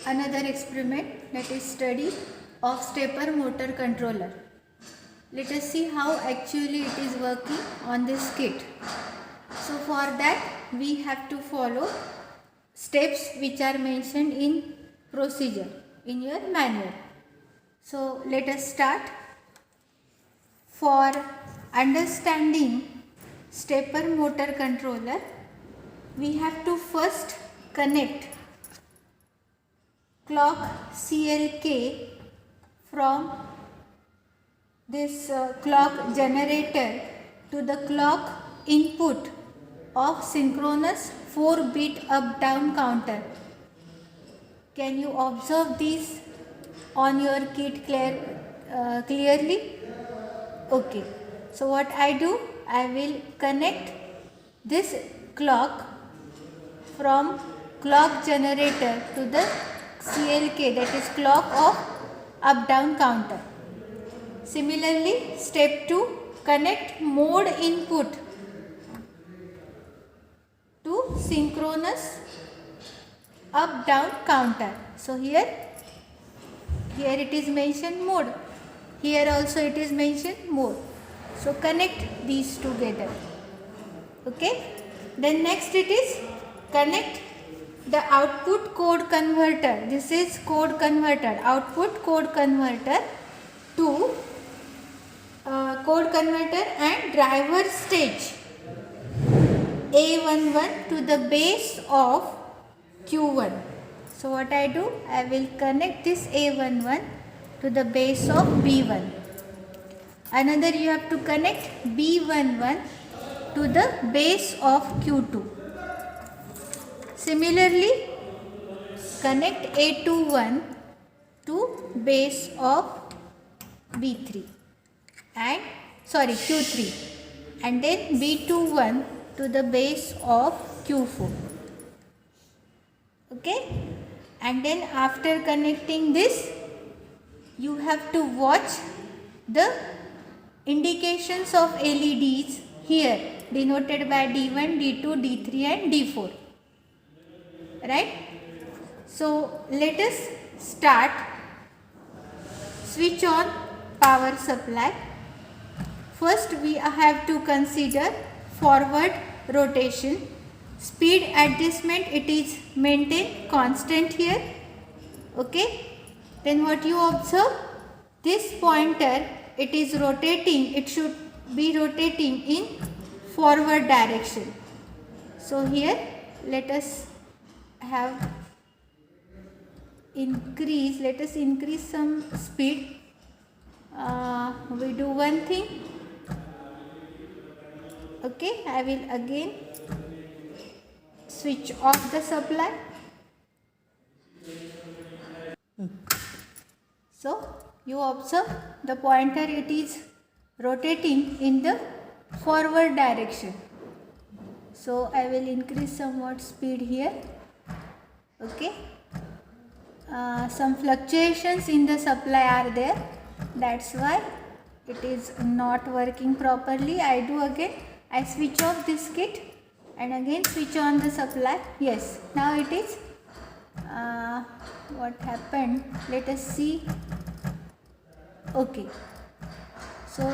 another experiment, that is study of stepper motor controller. Let us see how actually it is working on this kit. So for that we have to follow steps which are mentioned in procedure in your manual. So let us start. For understanding stepper motor controller, we have to first connect clock CLK from this clock generator to the clock input of synchronous 4-bit up down counter. Can you observe these on your kit clearly? Okay. So what I do, I will connect this clock from clock generator to the CLK, that is clock of up down counter. Similarly, step 2, connect mode input to synchronous up down counter. So here it is mentioned mode, here also it is mentioned mode. So connect these together. Okay. Then next it is connect the output code converter. This is code converter, output code converter to code converter and driver stage A11 to the base of Q1. So what I do, I will connect this A11 to the base of B1. Another you have to connect B11 to the base of Q2. Similarly, connect A21 to base of B3 and Q3, and then B21 to the base of Q4. Okay, and then after connecting this, you have to watch the indications of LEDs here denoted by D1, D2, D3 and D4. Right? So let us start. Switch on power supply. First we have to consider forward rotation. Speed adjustment, it is maintained constant here. Okay. Then what you observe, this pointer, it is rotating, it should be rotating in forward direction. So here let us have increase, let us increase some speed. We do one thing. Okay, I will again switch off the supply. So you observe the pointer, it is rotating in the forward direction. So I will increase somewhat speed here. Okay. Some fluctuations in the supply are there. That's why it is not working properly. I do again. I switch off this kit and again switch on the supply. Yes. Now it is. What happened? Let us see. Okay. So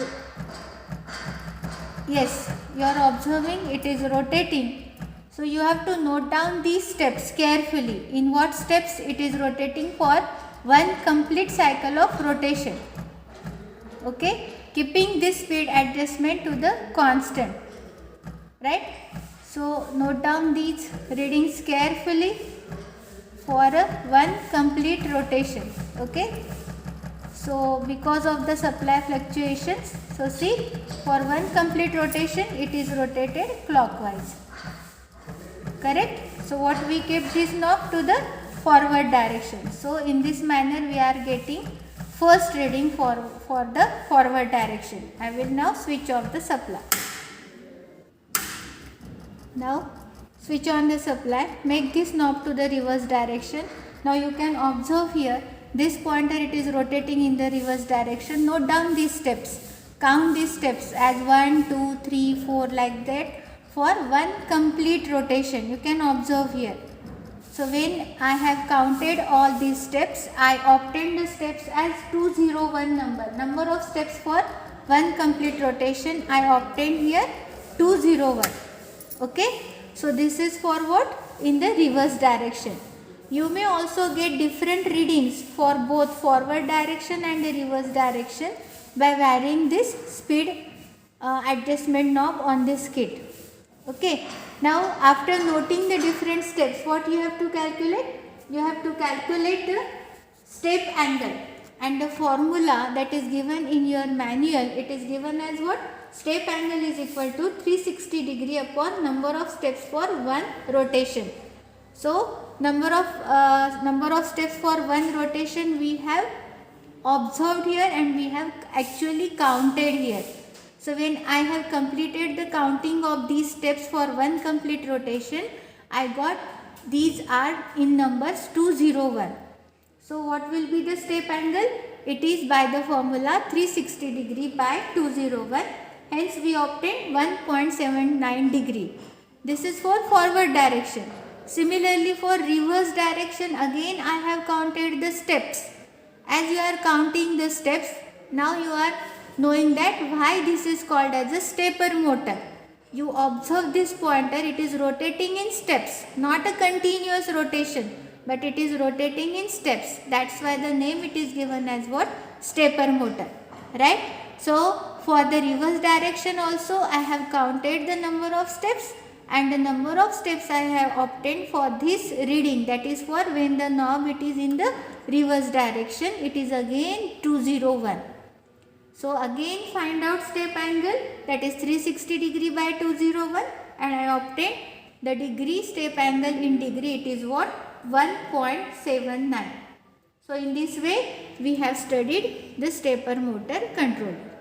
yes, you are observing it is rotating. So you have to note down these steps carefully. In what steps it is rotating for one complete cycle of rotation. Okay, keeping this speed adjustment to the constant. Right. So note down these readings carefully for one complete rotation. Okay. So because of the supply fluctuations, so see, for one complete rotation it is rotated clockwise. Correct? So what we kept this knob to the forward direction. So in this manner we are getting first reading for the forward direction. I will now switch off the supply. Now switch on the supply. Make this knob to the reverse direction. Now you can observe here, this pointer it is rotating in the reverse direction. Note down these steps. Count these steps as 1, 2, 3, 4 like that for one complete rotation. You can observe here. So when I have counted all these steps, I obtained the steps as 201 number of steps for one complete rotation. I obtained here 201. Okay, so this is for what? In the reverse direction. You may also get different readings for both forward direction and the reverse direction by varying this speed adjustment knob on this kit. Okay, now after noting the different steps, what you have to calculate? You have to calculate the step angle, and the formula that is given in your manual, it is given as what? Step angle is equal to 360 degree upon number of steps for one rotation. So number of steps for one rotation we have observed here, and we have actually counted here. So when I have completed the counting of these steps for one complete rotation, I got these are in numbers 201. So what will be the step angle? It is by the formula 360 degree by 201. Hence we obtain 1.79 degree. This is for forward direction. Similarly for reverse direction, again I have counted the steps. As you are counting the steps, now you are knowing that why this is called as a stepper motor. You observe this pointer, it is rotating in steps, not a continuous rotation, but it is rotating in steps. That's why the name it is given as what? Stepper motor, right? So for the reverse direction also I have counted the number of steps, and the number of steps I have obtained for this reading, that is for when the knob it is in the reverse direction, it is again 201. So again find out step angle, that is 360 degree by 201, and I obtained the degree step angle in degree, it is what? 1.79. So in this way we have studied the stepper motor controller.